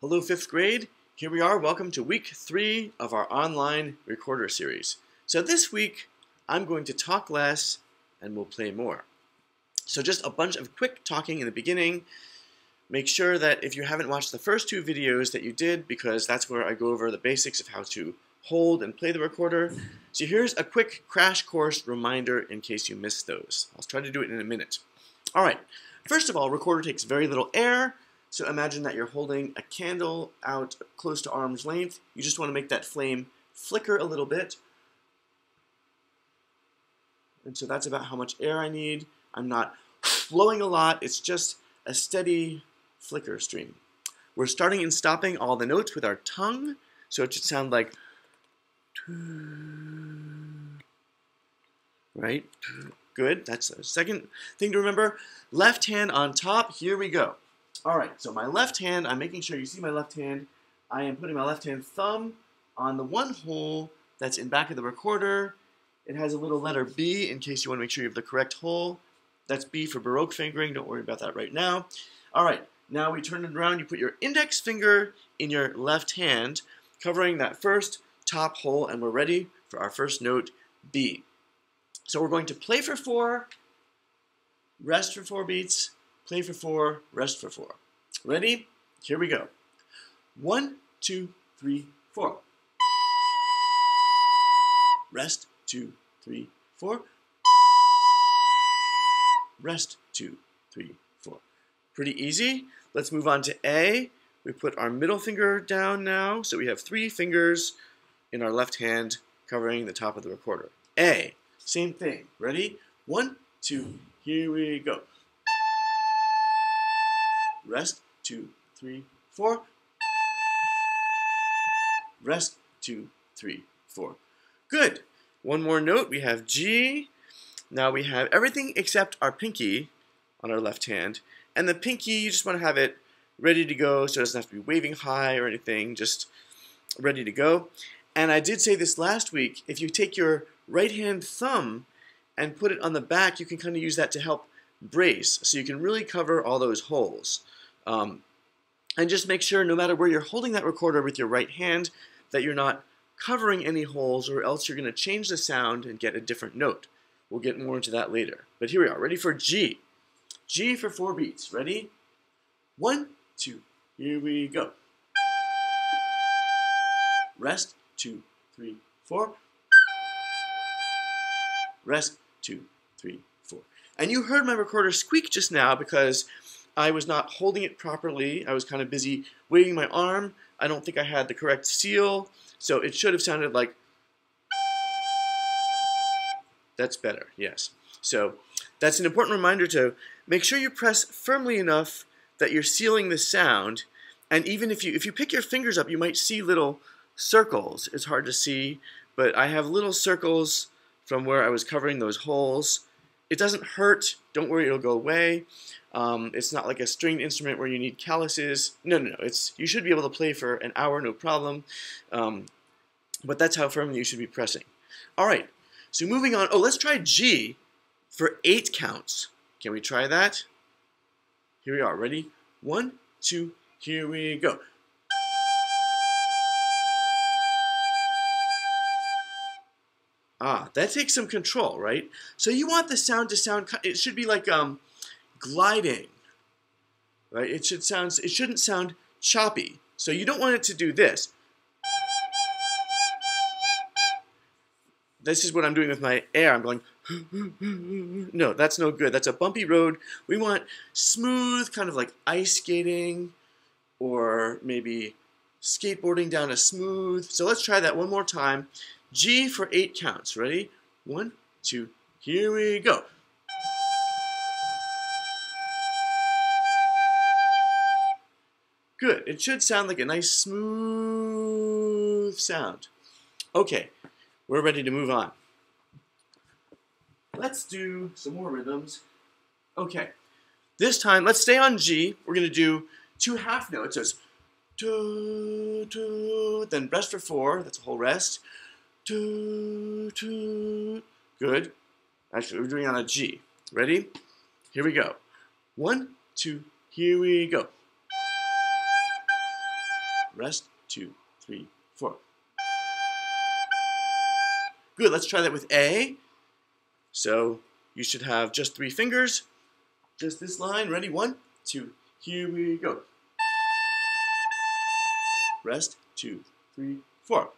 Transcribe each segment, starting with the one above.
Hello, 5th grade. Here we are. Welcome to week 3 of our online recorder series. So this week, I'm going to talk less and we'll play more. So just a bunch of quick talking in the beginning. Make sure that if you haven't watched the first 2 videos that you did, because that's where I go over the basics of how to hold and play the recorder. So here's a quick crash course reminder in case you missed those. I'll try to do it in a minute. All right. First of all, recorder takes very little air. So imagine that you're holding a candle out close to arm's length. You just want to make that flame flicker a little bit. And so that's about how much air I need. I'm not blowing a lot. It's just a steady flicker stream. We're starting and stopping all the notes with our tongue. So it should sound like, right? Good. That's the second thing to remember. Left hand on top. Here we go. All right, so my left hand, I'm making sure you see my left hand. I am putting my left hand thumb on the one hole that's in back of the recorder. It has a little letter B in case you want to make sure you have the correct hole. That's B for Baroque fingering. Don't worry about that right now. All right, now we turn it around. You put your index finger in your left hand, covering that first top hole, and we're ready for our first note, B. So we're going to play for 4, rest for 4 beats, play for 4, rest for 4. Ready? Here we go. 1, 2, 3, 4. Rest, 2, 3, 4. Rest, 2, 3, 4. Pretty easy. Let's move on to A. We put our middle finger down now, so we have 3 fingers in our left hand covering the top of the recorder. A. Same thing. Ready? 1, 2, here we go. Rest, 2, 3, 4. Rest, 2, 3, 4. Good. One more note. We have G. Now we have everything except our pinky on our left hand. And the pinky, you just want to have it ready to go, so it doesn't have to be waving high or anything, just ready to go. And I did say this last week, if you take your right hand thumb and put it on the back, you can kind of use that to help brace, so you can really cover all those holes. And just make sure, no matter where you're holding that recorder with your right hand, that you're not covering any holes, or else you're going to change the sound and get a different note. We'll get more into that later. But here we are, ready for G. G for 4 beats. Ready? 1, 2, here we go. Rest, 2, 3, 4. Rest, 2, 3, 4. And you heard my recorder squeak just now because I was not holding it properly. I was kind of busy waving my arm. I don't think I had the correct seal, so it should have sounded like, that's better, yes. So that's an important reminder to make sure you press firmly enough that you're sealing the sound. And even if you pick your fingers up, you might see little circles. It's hard to see, but I have little circles from where I was covering those holes. It doesn't hurt. Don't worry, it'll go away. It's not like a stringed instrument where you need calluses. No. You should be able to play for an hour, no problem. But that's how firmly you should be pressing. All right, so moving on. Oh, let's try G for 8 counts. Can we try that? Here we are. Ready? 1, 2, here we go. Ah, that takes some control, right? So you want the sound to sound, it should be like gliding, right? It shouldn't sound choppy. So you don't want it to do this. This is what I'm doing with my air. I'm going, no, that's no good. That's a bumpy road. We want smooth, kind of like ice skating, or maybe skateboarding down a smooth. So let's try that one more time. G for 8 counts. Ready? 1, 2, here we go. Good. It should sound like a nice smooth sound. Okay, we're ready to move on. Let's do some more rhythms. Okay, this time let's stay on G. We're going to do 2 half notes. So it's do, do, then rest for 4. That's a whole rest. Do, do. Good. Actually, we're doing it on a G. Ready? Here we go. 1, 2, here we go. Rest, 2, 3, 4. Good, let's try that with A. So you should have just 3 fingers. Just this line. Ready? 1, 2. Here we go. Rest, 2, 3, 4.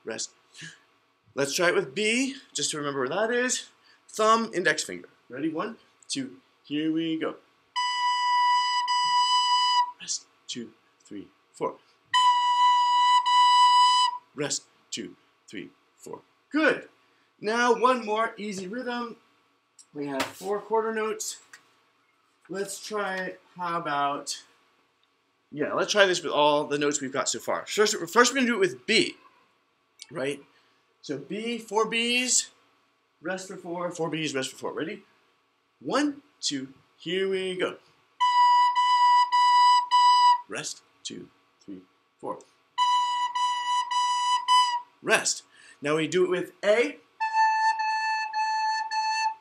Rest. Let's try it with B, just to remember where that is. Thumb, index finger. Ready? 1, 2. Here we go. Rest, 2, 3, 4. Rest, 2, 3, 4. Good. Now one more easy rhythm. We have 4 quarter notes. Let's try, how about, let's try this with all the notes we've got so far. First we're going to do it with B, right? So B, 4 Bs, rest for 4, 4 Bs, rest for 4. Ready? 1, 2, here we go. Rest, 2, 3, 4. Rest. Now we do it with A.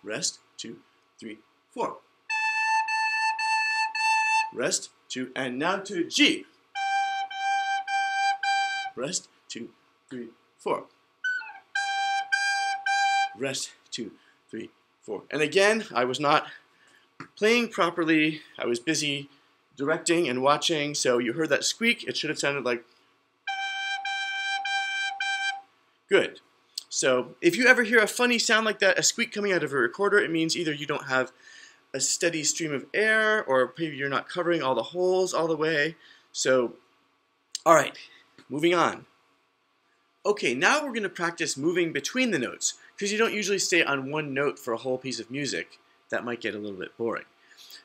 Rest, 2, 3, 4. Rest, 2, and now to G. Rest, 2, 3, 4. Rest, 2, 3, 4. And again, I was not playing properly. I was busy directing and watching, so you heard that squeak. It should have sounded like. Good. So if you ever hear a funny sound like that, a squeak coming out of a recorder, it means either you don't have a steady stream of air, or maybe you're not covering all the holes all the way. So, all right, moving on. Okay, now we're going to practice moving between the notes, because you don't usually stay on one note for a whole piece of music. That might get a little bit boring.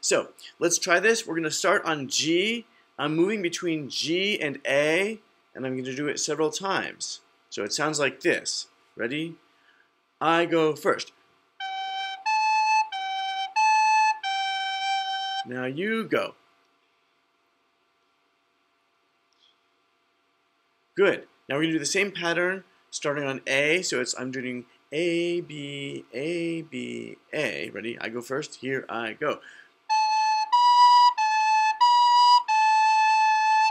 So, let's try this. We're going to start on G. I'm moving between G and A, and I'm going to do it several times. So it sounds like this. Ready? I go first. Now you go. Good. Now we're going to do the same pattern starting on A. So I'm doing A, B, A, B, A. Ready? I go first. Here I go.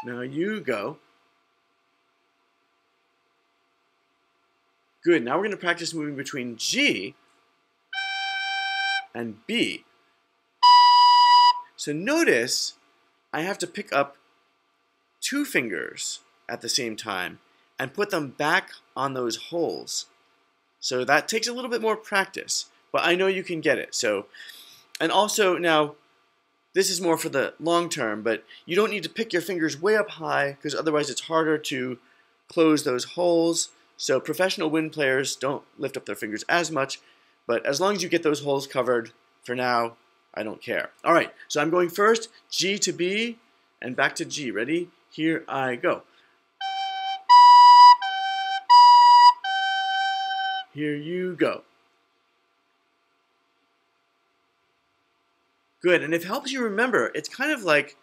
Now you go. Good. Now we're going to practice moving between G and B. So notice I have to pick up 2 fingers at the same time and put them back on those holes. So that takes a little bit more practice, but I know you can get it. So, and also now, this is more for the long term, but you don't need to pick your fingers way up high, because otherwise it's harder to close those holes. So professional wind players don't lift up their fingers as much, but as long as you get those holes covered, for now, I don't care. All right, so I'm going first, G to B, and back to G. Ready? Here I go. Here you go. Good, and if it helps you remember, it's kind of like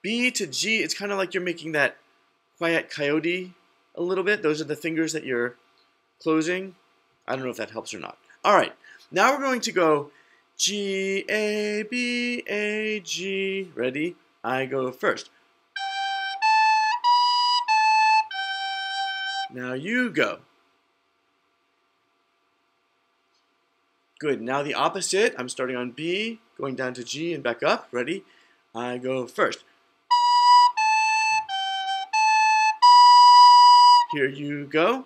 B to G, it's kind of like you're making that quiet coyote a little bit. Those are the fingers that you're closing. I don't know if that helps or not. All right, now we're going to go G, A, B, A, G. Ready? I go first. Now you go. Good. Now the opposite. I'm starting on B, going down to G and back up. Ready? I go first. Here you go.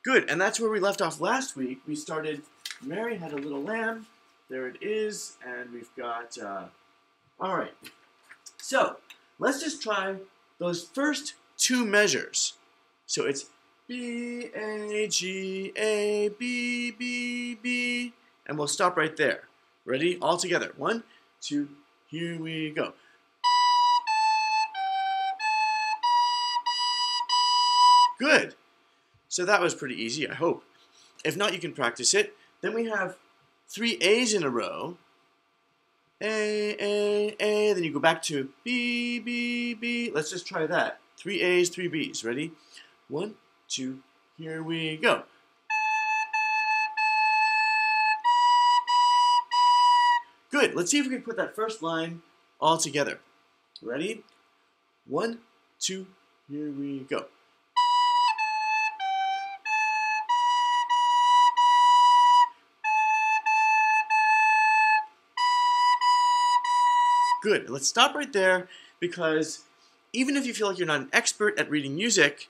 Good. And that's where we left off last week. We started, Mary had a little lamb. There it is. And we've got, all right. So let's just try those first 2 measures. So it's B, A, G, A, B, B, B. And we'll stop right there. Ready? All together. 1, 2, here we go. Good. So that was pretty easy, I hope. If not, you can practice it. Then we have 3 A's in a row. A, A. Then you go back to B, B, B. Let's just try that. 3 A's, 3 B's. Ready? 1, 2, here we go. Good. Let's see if we can put that first line all together. Ready? 1, 2, here we go. Good. Let's stop right there, because even if you feel like you're not an expert at reading music,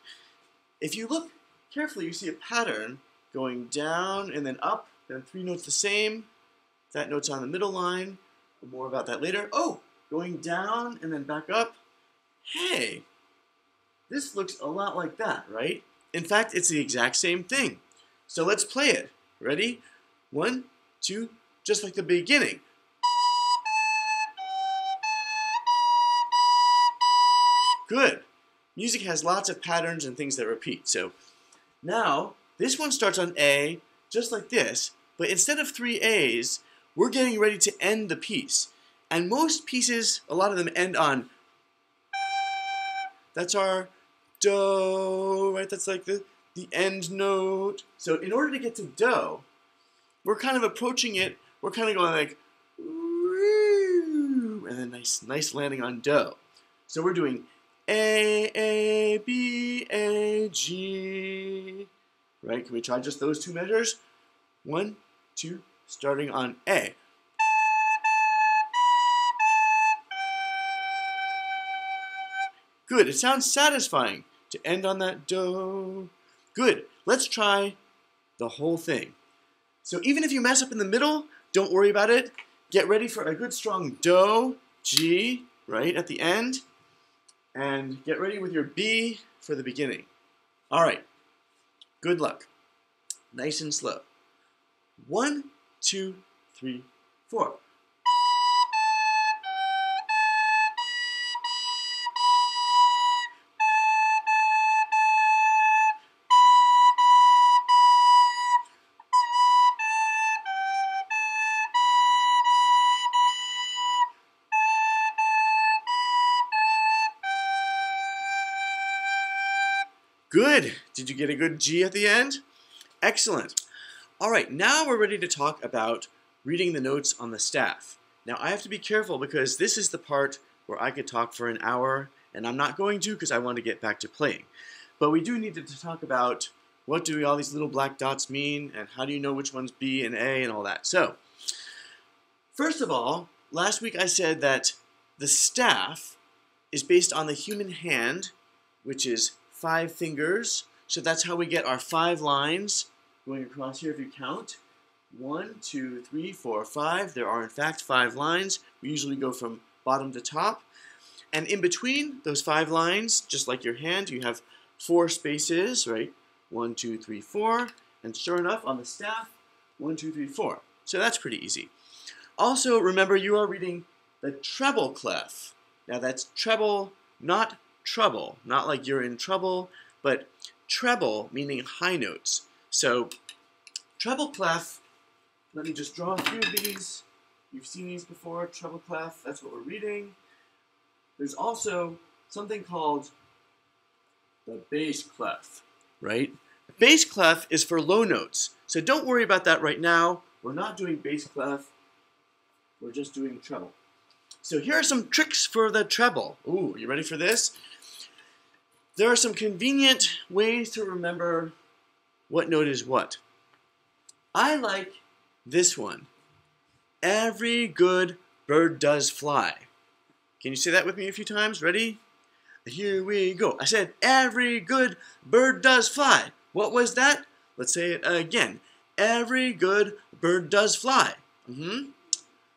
if you look carefully, you see a pattern going down and then up, then 3 notes the same. That note's on the middle line. More about that later. Oh, going down and then back up. Hey, this looks a lot like that, right? In fact, it's the exact same thing. So let's play it. Ready? 1, 2, just like the beginning. Good. Music has lots of patterns and things that repeat. So now, this one starts on A, just like this, but instead of 3 A's, we're getting ready to end the piece. And most pieces, a lot of them end on, that's our do, right? That's like the end note. So in order to get to do, we're kind of approaching it, we're kind of going like, and then nice landing on do. So we're doing A, B, A, G, right? Can we try just those 2 measures? 1, 2, starting on A. Good, it sounds satisfying to end on that do. Good, let's try the whole thing. So even if you mess up in the middle, don't worry about it. Get ready for a good strong do, G, right, at the end. And get ready with your B for the beginning. All right, good luck. Nice and slow. 1, 2, 3, 4. Good. Did you get a good G at the end? Excellent. All right, now we're ready to talk about reading the notes on the staff. Now I have to be careful because this is the part where I could talk for an hour, and I'm not going to because I want to get back to playing. But we do need to talk about what do all these little black dots mean, and how do you know which one's B and A and all that. So, first of all, last week I said that the staff is based on the human hand, which is 5 fingers. So that's how we get our 5 lines going across here if you count. 1, 2, 3, 4, 5. There are in fact 5 lines. We usually go from bottom to top. And in between those 5 lines, just like your hand, you have 4 spaces, right? 1, 2, 3, 4. And sure enough, on the staff, 1, 2, 3, 4. So that's pretty easy. Also, remember you are reading the treble clef. Now that's treble, not trouble, not like you're in trouble, but treble meaning high notes. So treble clef, let me just draw a few of these. You've seen these before, treble clef, that's what we're reading. There's also something called the bass clef, right? Bass clef is for low notes, so don't worry about that right now. We're not doing bass clef, we're just doing treble. So here are some tricks for the treble. Ooh, you ready for this? There are some convenient ways to remember what note is what. I like this one. Every good bird does fly. Can you say that with me a few times? Ready? Here we go. I said, every good bird does fly. What was that? Let's say it again. Every good bird does fly.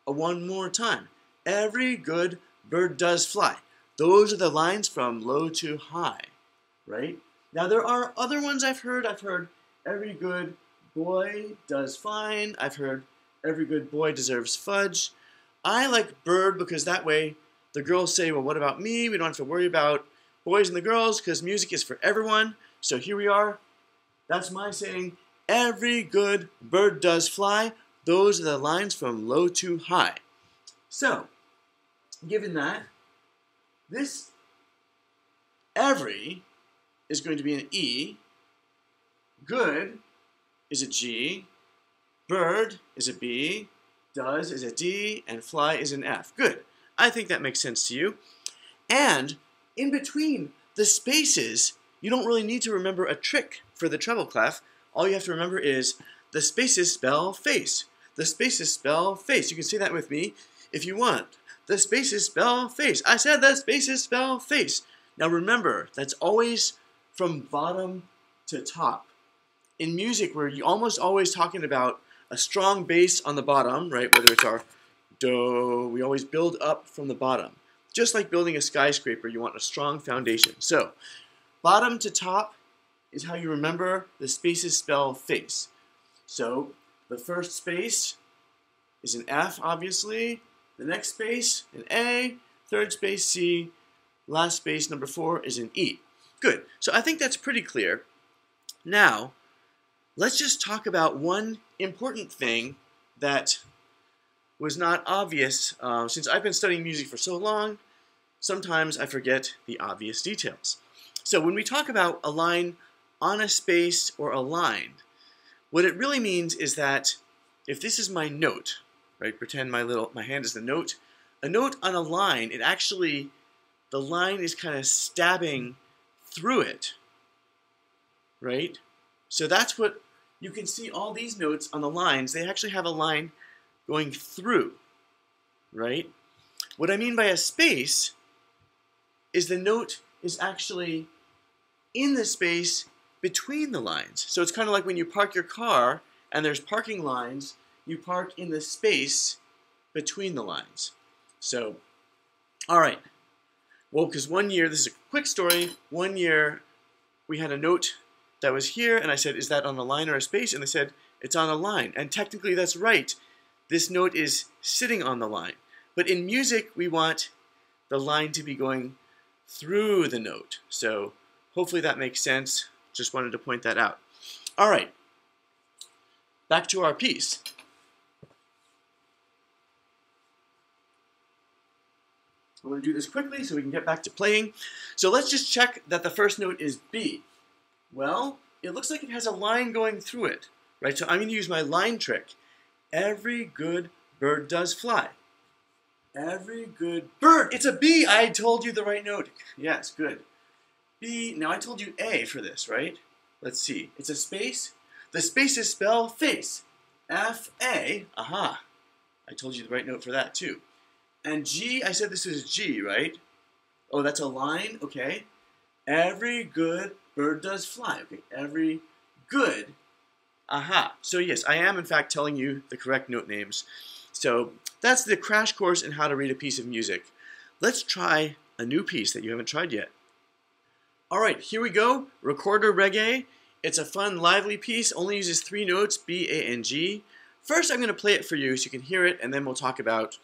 One more time. Every good bird does fly. Those are the lines from low to high, right? Now there are other ones I've heard. I've heard every good boy does fine. I've heard every good boy deserves fudge. I like bird because that way the girls say, well, what about me? We don't have to worry about boys and the girls because music is for everyone. So here we are. That's my saying. Every good bird does fly. Those are the lines from low to high. So, given that, this every is going to be an E, good is a G, bird is a B, does is a D, and fly is an F. Good. I think that makes sense to you. And in between the spaces, you don't really need to remember a trick for the treble clef. All you have to remember is the spaces spell face. The spaces spell face. You can say that with me if you want. The spaces spell face. I said the spaces spell face. Now remember, that's always from bottom to top. In music, we're almost always talking about a strong bass on the bottom, right? Whether it's our do, we always build up from the bottom. Just like building a skyscraper, you want a strong foundation. So, bottom to top is how you remember the spaces spell face. So, the first space is an F, obviously. The next space, an A. Third space, C. Last space, number 4, is an E. Good. So I think that's pretty clear. Now, let's just talk about one important thing that was not obvious. Since I've been studying music for so long, sometimes I forget the obvious details. So when we talk about a line on a space or aligned, what it really means is that if this is my note, right? Pretend my hand is the note. A note on a line, the line is kind of stabbing through it, right? So that's what you can see. All these notes on the lines, they actually have a line going through, right? What I mean by a space is the note is actually in the space between the lines. So it's kind of like when you park your car and there's parking lines, you park in the space between the lines. So, all right. Well, because one year, this is a quick story, one year we had a note that was here, and I said, is that on a line or a space? And they said, it's on a line. And technically that's right. This note is sitting on the line. But in music, we want the line to be going through the note. So hopefully that makes sense. Just wanted to point that out. All right. Back to our piece. I'm going to do this quickly so we can get back to playing. So let's just check that the first note is B. Well, it looks like it has a line going through it, right? So I'm going to use my line trick. Every good bird does fly. Every good bird. It's a B. I told you the right note. Yes, good. B. Now I told you A for this, right? Let's see. It's a space. The spaces spell face. F-A. Aha. I told you the right note for that too. And G, I said this is G, right? Oh, that's a line? Okay. Every good bird does fly. Okay, every good. Aha. So yes, I am in fact telling you the correct note names. So that's the crash course in how to read a piece of music. Let's try a new piece that you haven't tried yet. All right, here we go. Recorder Reggae. It's a fun, lively piece. Only uses 3 notes, B, A, and G. First, I'm going to play it for you so you can hear it, and then we'll talk about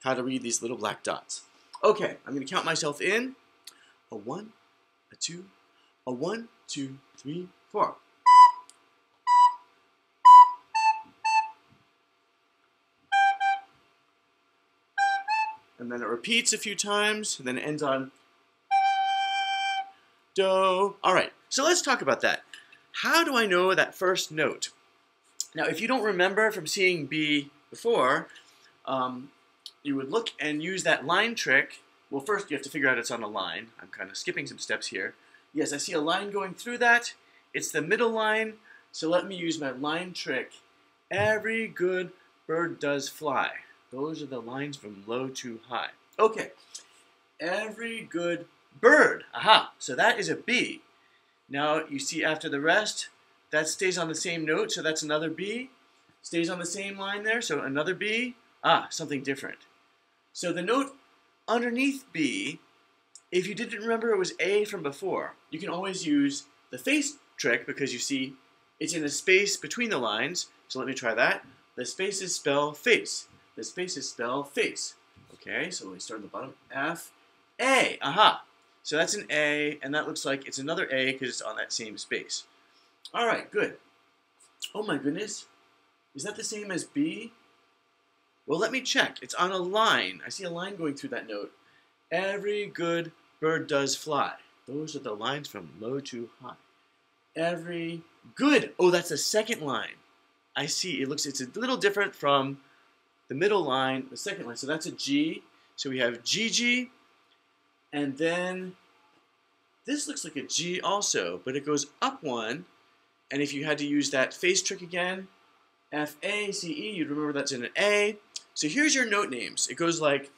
how to read these little black dots. Okay, I'm going to count myself in. A 1, a 2, a 1, 2, 3, 4. And then it repeats a few times, and then it ends on do. All right, so let's talk about that. How do I know that first note? Now, if you don't remember from seeing B before, you would look and use that line trick. Well, first you have to figure out it's on a line. I'm kind of skipping some steps here. Yes, I see a line going through that. It's the middle line, so let me use my line trick. Every good bird does fly. Those are the lines from low to high. Okay, every good bird. Aha, so that is a B. Now you see after the rest, that stays on the same note, so that's another B. Stays on the same line there, so another B. Ah, something different. So the note underneath B, if you didn't remember it was A from before, you can always use the face trick because you see it's in a space between the lines. So let me try that. The spaces spell face. The spaces spell face. Okay, so we start at the bottom. F, A. Aha. So that's an A, and that looks like it's another A because it's on that same space. All right, good. Oh my goodness. Is that the same as B? Well, let me check. It's on a line. I see a line going through that note. Every good bird does fly. Those are the lines from low to high. Every good. Oh, that's the second line. I see. It's a little different from the the middle line, the second line. So that's a G. So we have GG, and then this looks like a G also, but it goes up one. And if you had to use that face trick again, F-A-C-E, you'd remember that's in an A. So here's your note names. It goes like,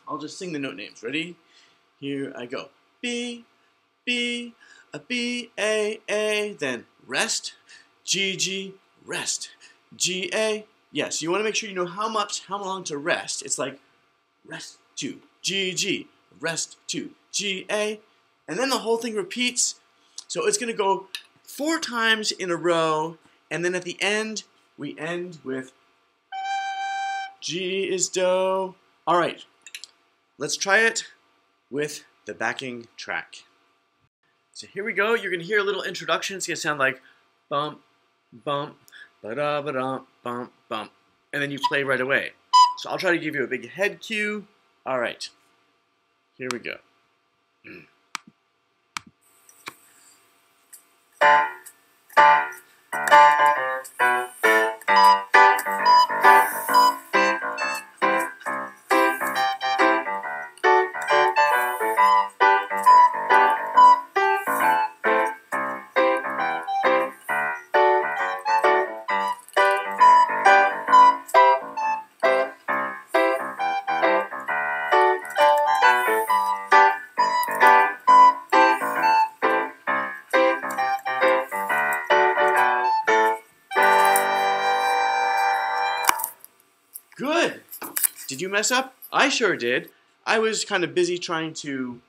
I'll just sing the note names. Ready? Here I go. B, B, a B, A, then rest, G, G, rest, G, A. Yes, you want to make sure you know how long to rest. It's like rest 2, G, G, rest 2, G, A. And then the whole thing repeats. So it's going to go 4 times in a row, and then at the end, we end with G is Do. All right, let's try it with the backing track. So here we go. You're going to hear a little introduction. It's going to sound like bump, bump, ba-da-ba-dum, bump, bump. And then you play right away. So I'll try to give you a big head cue. All right, here we go. Good. Did you mess up? I sure did. I was kind of busy trying to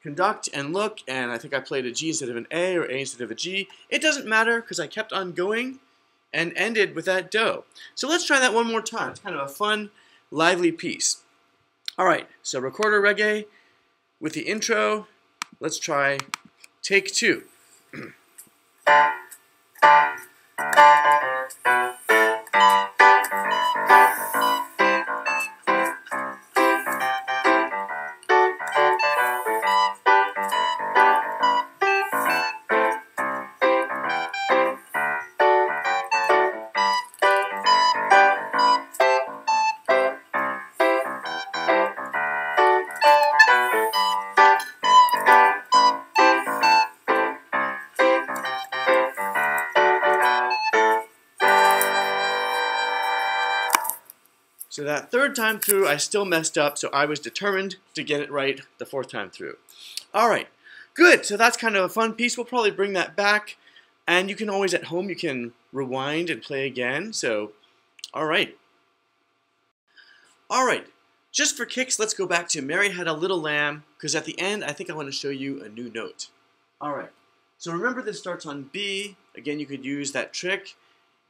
conduct and look, and I think I played a G instead of an A or A instead of a G. It doesn't matter because I kept on going and ended with that Do. So let's try that one more time. It's kind of a fun, lively piece. All right, so recorder reggae with the intro. Let's try take 2. So that 3rd time through, I still messed up, so I was determined to get it right the 4th time through. All right, good. So that's kind of a fun piece. We'll probably bring that back, and you can always at home, you can rewind and play again. So, all right. All right, just for kicks, let's go back to Mary Had a Little Lamb, because at the end, I think I want to show you a new note. All right, so remember this starts on B. Again, you could use that trick.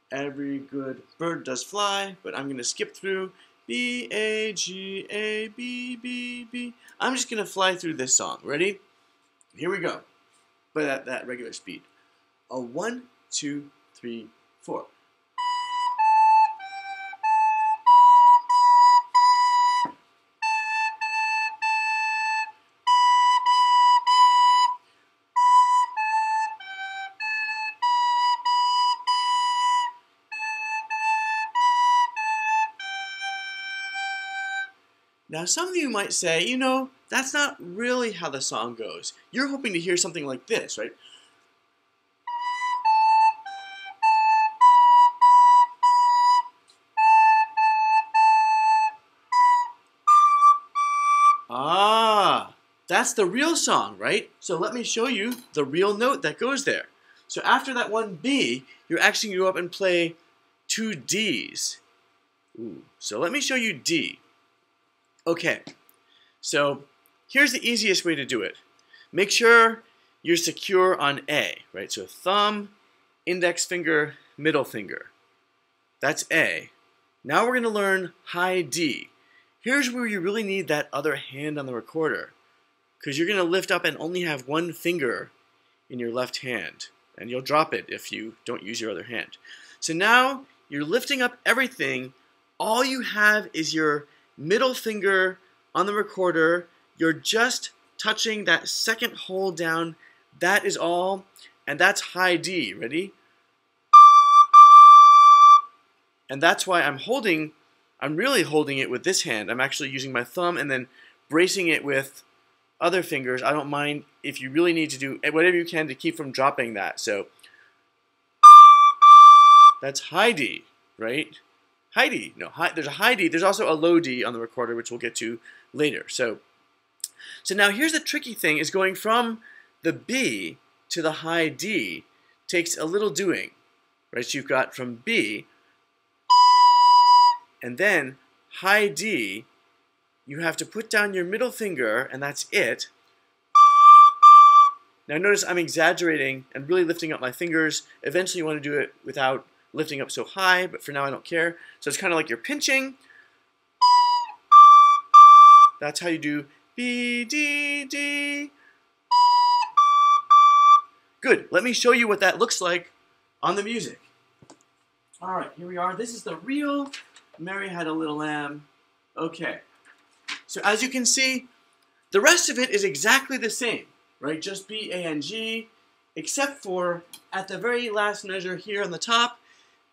Every good bird does fly, but I'm going to skip through B, A, G, A, B, B, B. I'm just going to fly through this song. Ready? Here we go. But at that regular speed. A 1, 2, 3, 4. Now, some of you might say, you know, that's not really how the song goes. You're hoping to hear something like this, right? Ah, that's the real song, right? So let me show you the real note that goes there. So after that one B, you're actually going to go up and play 2 Ds. Ooh. So let me show you D. Okay, so here's the easiest way to do it. Make sure you're secure on A, right? So thumb, index finger, middle finger. That's A. Now we're going to learn high D. Here's where you really need that other hand on the recorder, because you're going to lift up and only have one finger in your left hand, and you'll drop it if you don't use your other hand. So now you're lifting up everything. All you have is your middle finger on the recorder. You're just touching that second hold down. That is all, and that's high D. Ready? And that's why I'm holding I'm really holding it with this hand. I'm actually using my thumb and then bracing it with other fingers. I don't mind if you really need to do whatever you can to keep from dropping that. So that's high D, right? High D. No, there's a high D. There's also a low D on the recorder, which we'll get to later. So now here's the tricky thing, is going from the B to the high D takes a little doing, right? So you've got from B and then high D, you have to put down your middle finger, and that's it. Now notice I'm exaggerating and really lifting up my fingers. Eventually you want to do it without lifting up so high, but for now I don't care. So it's kind of like you're pinching. That's how you do B, D, D. Good. Let me show you what that looks like on the music. All right, here we are. This is the real Mary Had a Little Lamb. Okay. So as you can see, the rest of it is exactly the same, right? Just B, A, and G, except for at the very last measure here on the top,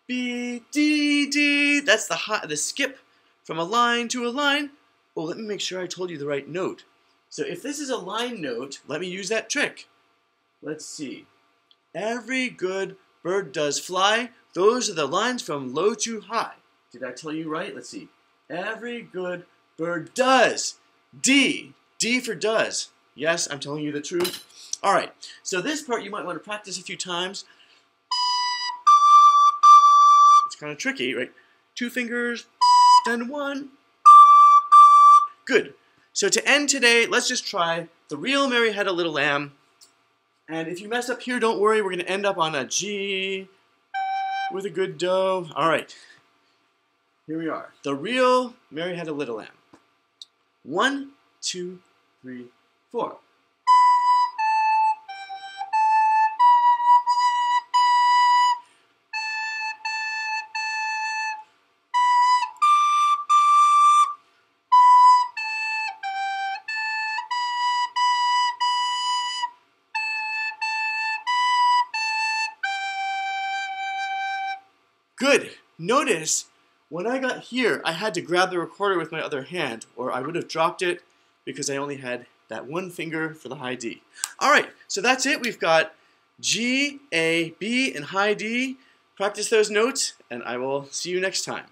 B, D, D. That's the skip from a line to a line. Well, let me make sure I told you the right note. So if this is a line note, let me use that trick. Let's see. Every good bird does fly. Those are the lines from low to high. Did I tell you right? Let's see. Every good bird does. D. D for does. Yes, I'm telling you the truth. All right. So this part you might want to practice a few times. It's kind of tricky, right? 2 fingers, then 1. Good. So to end today, let's just try The Real Mary Had a Little Lamb. And if you mess up here, don't worry. We're going to end up on a G with a good do. All right. Here we are. The Real Mary Had a Little Lamb. 1, 2, 3, 4. Good. Notice when I got here, I had to grab the recorder with my other hand, or I would have dropped it because I only had that one finger for the high D. All right, so that's it. We've got G, A, B, and high D. Practice those notes, and I will see you next time.